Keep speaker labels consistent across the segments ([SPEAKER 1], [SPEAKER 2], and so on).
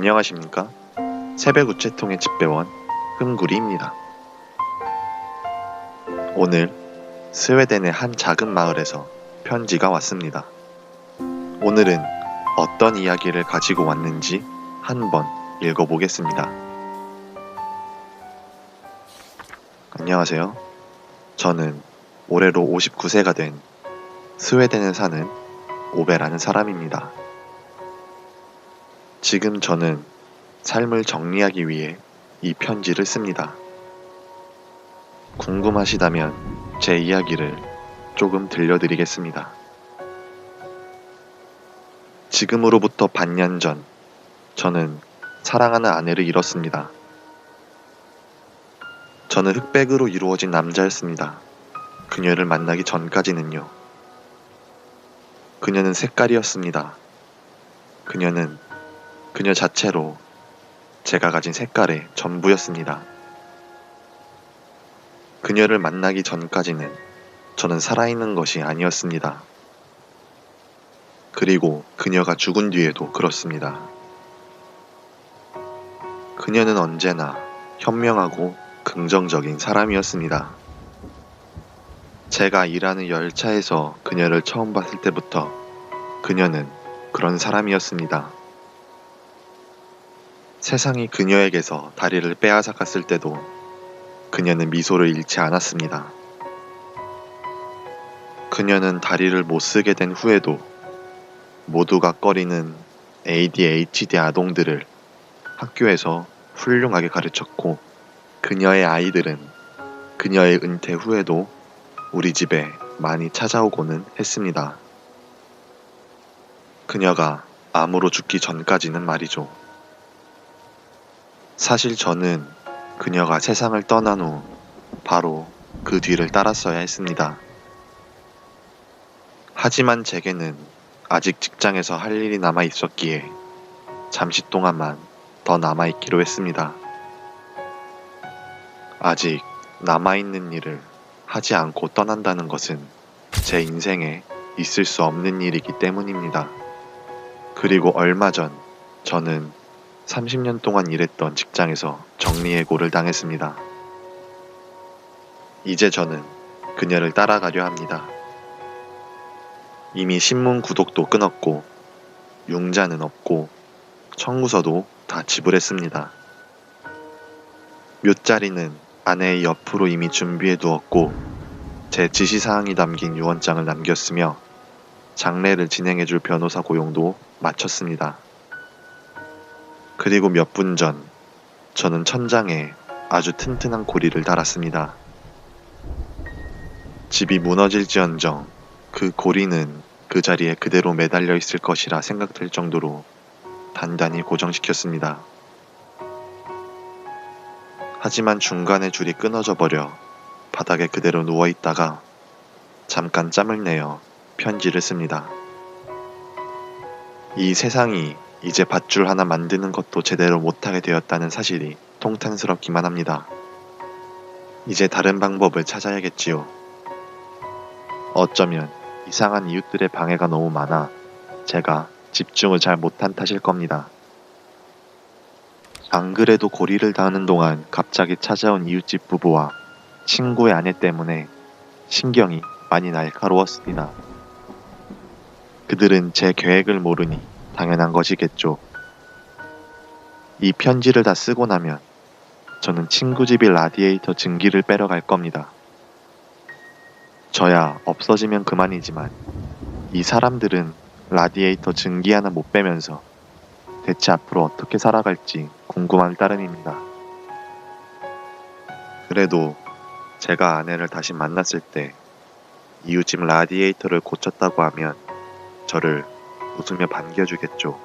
[SPEAKER 1] 안녕하십니까? 세배우체통의 집배원 흥구리입니다. 오늘 스웨덴의 한 작은 마을에서 편지가 왔습니다. 오늘은 어떤 이야기를 가지고 왔는지 한번 읽어보겠습니다. 안녕하세요. 저는 올해로 59세가 된 스웨덴에 사는 오베라는 사람입니다. 지금 저는 삶을 정리하기 위해 이 편지를 씁니다. 궁금하시다면 제 이야기를 조금 들려드리겠습니다. 지금으로부터 반년 전, 저는 사랑하는 아내를 잃었습니다. 저는 흑백으로 이루어진 남자였습니다. 그녀를 만나기 전까지는요. 그녀는 색깔이었습니다. 그녀는 그녀 자체로 제가 가진 색깔의 전부였습니다. 그녀를 만나기 전까지는 저는 살아있는 것이 아니었습니다. 그리고 그녀가 죽은 뒤에도 그렇습니다. 그녀는 언제나 현명하고 긍정적인 사람이었습니다. 제가 일하는 열차에서 그녀를 처음 봤을 때부터 그녀는 그런 사람이었습니다. 세상이 그녀에게서 다리를 빼앗아갔을 때도 그녀는 미소를 잃지 않았습니다. 그녀는 다리를 못 쓰게 된 후에도 모두가 꺼리는 ADHD 아동들을 학교에서 훌륭하게 가르쳤고, 그녀의 아이들은 그녀의 은퇴 후에도 우리 집에 많이 찾아오고는 했습니다. 그녀가 암으로 죽기 전까지는 말이죠. 사실 저는 그녀가 세상을 떠난 후 바로 그 뒤를 따랐어야 했습니다. 하지만 제게는 아직 직장에서 할 일이 남아 있었기에 잠시 동안만 더 남아있기로 했습니다. 아직 남아있는 일을 하지 않고 떠난다는 것은 제 인생에 있을 수 없는 일이기 때문입니다. 그리고 얼마 전 저는 30년 동안 일했던 직장에서 정리해고를 당했습니다. 이제 저는 그녀를 따라가려 합니다. 이미 신문 구독도 끊었고, 융자는 없고, 청구서도 다 지불했습니다. 묘자리는 아내의 옆으로 이미 준비해 두었고, 제 지시사항이 담긴 유언장을 남겼으며, 장례를 진행해줄 변호사 고용도 마쳤습니다. 그리고 몇 분 전, 저는 천장에 아주 튼튼한 고리를 달았습니다. 집이 무너질지언정 그 고리는 그 자리에 그대로 매달려 있을 것이라 생각될 정도로 단단히 고정시켰습니다. 하지만 중간에 줄이 끊어져 버려 바닥에 그대로 누워 있다가 잠깐 짬을 내어 편지를 씁니다. 이 세상이 이제 밧줄 하나 만드는 것도 제대로 못하게 되었다는 사실이 통탄스럽기만 합니다. 이제 다른 방법을 찾아야겠지요. 어쩌면 이상한 이웃들의 방해가 너무 많아 제가 집중을 잘 못한 탓일 겁니다. 안 그래도 고리를 다하는 동안 갑자기 찾아온 이웃집 부부와 친구의 아내 때문에 신경이 많이 날카로웠습니다. 그들은 제 계획을 모르니 당연한 것이겠죠. 이 편지를 다 쓰고 나면 저는 친구 집이 라디에이터 증기를 빼러 갈 겁니다. 저야 없어지면 그만이지만 이 사람들은 라디에이터 증기 하나 못 빼면서 대체 앞으로 어떻게 살아갈지 궁금한 따름입니다. 그래도 제가 아내를 다시 만났을 때 이웃집 라디에이터를 고쳤다고 하면 저를 웃으며 반겨주겠죠.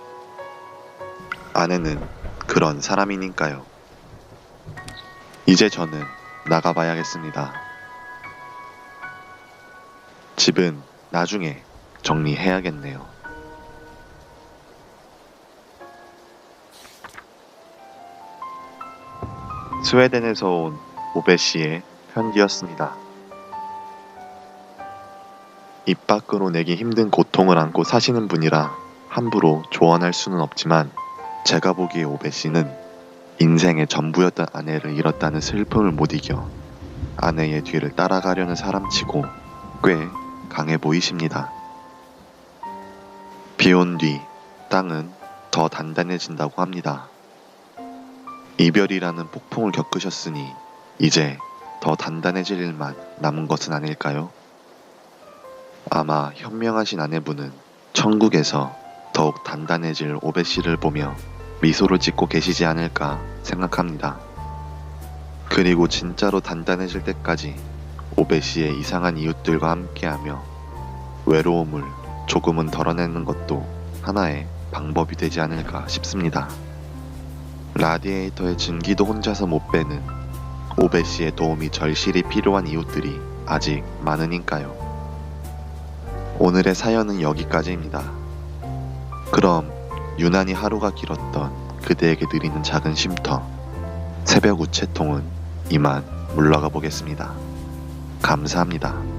[SPEAKER 1] 아내는 그런 사람이니까요. 이제 저는 나가봐야겠습니다. 집은 나중에 정리해야겠네요. 스웨덴에서 온 오베 씨의 편지였습니다. 입 밖으로 내기 힘든 고통을 안고 사시는 분이라 함부로 조언할 수는 없지만 제가 보기에 오베 씨는 인생의 전부였던 아내를 잃었다는 슬픔을 못 이겨 아내의 뒤를 따라가려는 사람치고 꽤 강해 보이십니다. 비 온 뒤 땅은 더 단단해진다고 합니다. 이별이라는 폭풍을 겪으셨으니 이제 더 단단해질 일만 남은 것은 아닐까요? 아마 현명하신 아내분은 천국에서 더욱 단단해질 오베 씨를 보며 미소를 짓고 계시지 않을까 생각합니다. 그리고 진짜로 단단해질 때까지 오베 씨의 이상한 이웃들과 함께하며 외로움을 조금은 덜어내는 것도 하나의 방법이 되지 않을까 싶습니다. 라디에이터의 증기도 혼자서 못 빼는 오베 씨의 도움이 절실히 필요한 이웃들이 아직 많으니까요. 오늘의 사연은 여기까지입니다. 그럼 유난히 하루가 길었던 그대에게 드리는 작은 쉼터, 새벽 우체통은 이만 물러가 보겠습니다. 감사합니다.